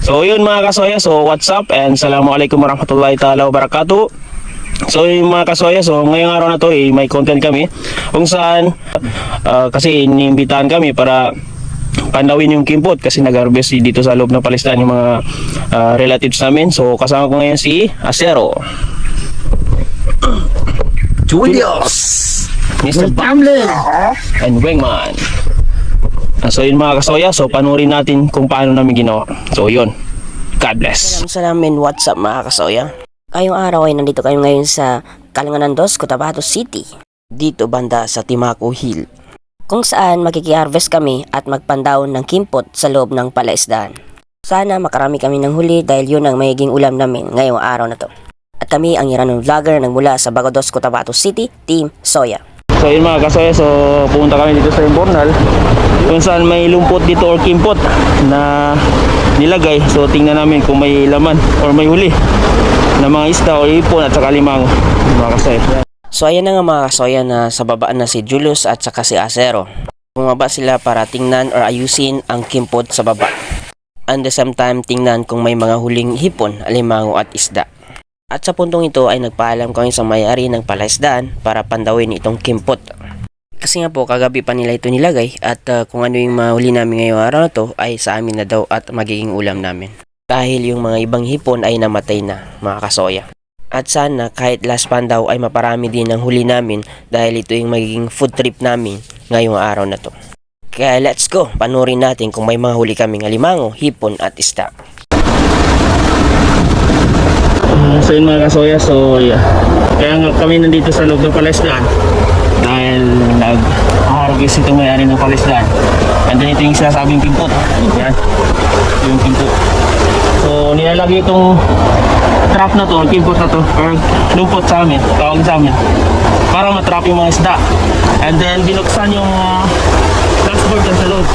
So yun mga kasoya, so what's up and Assalamualaikum warahmatullahi ta'ala wabarakatuh. So yung mga kasoya, so ngayong araw na to may content kami kung saan kasi iniimbitahan kami para pandawin yung kimpot kasi nag-harvest dito sa loob ng palistan yung mga relatives namin. So kasama ko ngayon si Acero, Julius, Mr. Bamlin, and Wengman. So yun mga kasoya, so panurin natin kung paano namin ginawa. So yun, God bless. Salamin, what's up mga kasoya? Ngayong araw ay nandito kayo ngayon sa Calanganan 2, Cotabato City, dito banda sa Timaco Hill, kung saan magkiki-harvest kami at magpandaon ng kimpot sa loob ng palaisdaan. Sana makarami kami ng huli dahil yun ang magiging ulam namin ngayong araw na to. At kami ang Iranong vlogger ng mula sa Bagodos, Cotabato City, Team Soya. So yun mga kasoya, so pumunta kami dito sa Imbornal kung saan may lumpot dito or kimpot na nilagay. So tingnan namin kung may laman or may huli na mga isda o ipon at saka limango mga kasoya. So ayan na nga mga kasoya na sa baba na si Julius at saka si Acero. Bumaba sila para tingnan or ayusin ang kimpot sa baba. And the same time tingnan kung may mga huling hipon, alimango at isda. At sa puntong ito ay nagpaalam kami sa may-ari ng palaisdaan para pandawin itong kimpot. Kasi nga po kagabi pa nila ito nilagay at kung ano yung mahuli namin ngayong araw na to ay sa amin na daw at magiging ulam namin. Dahil yung mga ibang hipon ay namatay na mga kasoya. At sana kahit last pan daw ay maparami din ang huli namin dahil ito yung magiging food trip namin ngayong araw na to. Kaya let's go, panurin natin kung may mga huli kaming alimango, hipon at isda. So yun mga kasoya, so yeah. Kaya nga kami nandito sa loob ng palaisdaan dahil nag-harvest itong may-ari ng palaisdaan. And then ito yung sinasabing kimpot. Yan, yung kimpot. So nilalagay itong trap na to, kimpot na to, or lumpot sa amin, tawag sa amin, para matrap yung mga isda. And then binuksan yung dashboard dyan sa loob.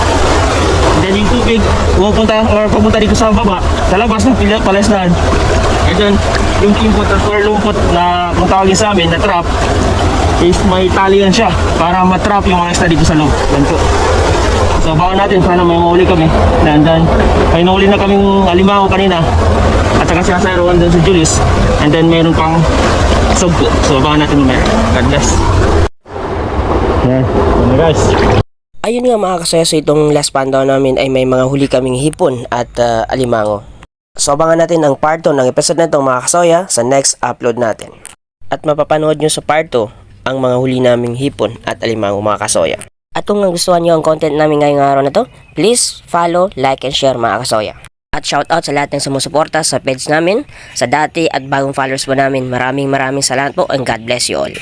And then yung tubig pupunta dito sa baba, sa labas ng palaisdaan. And then yung kimpot or lumpot na kung tawagin sa amin na trap is may talian siya para matrap yung mga isda dito sa loob. Yan po. So baka natin sana may mahuli kami. And then may nahuli na kaming alimango kanina at saka si Acero and then si Julius. And then meron pang sugpo. So baka natin mamaya. God bless. Yan. Yan guys. Ayun nga mga kasoya, so itong last pan daw namin ay may mga huli kaming hipon at alimango. So abangan natin ang part 2 ng episode na ito mga kasoya sa next upload natin. At mapapanood nyo sa part 2 ang mga huli naming hipon at alimango mga kasoya. At kung nagustuhan nyo ang content namin ngayong araw na to, please follow, like, and share mga kasoya. At shoutout sa lahat ng sumusuporta sa page namin, sa dati at bagong followers po namin. Maraming salamat po and God bless you all.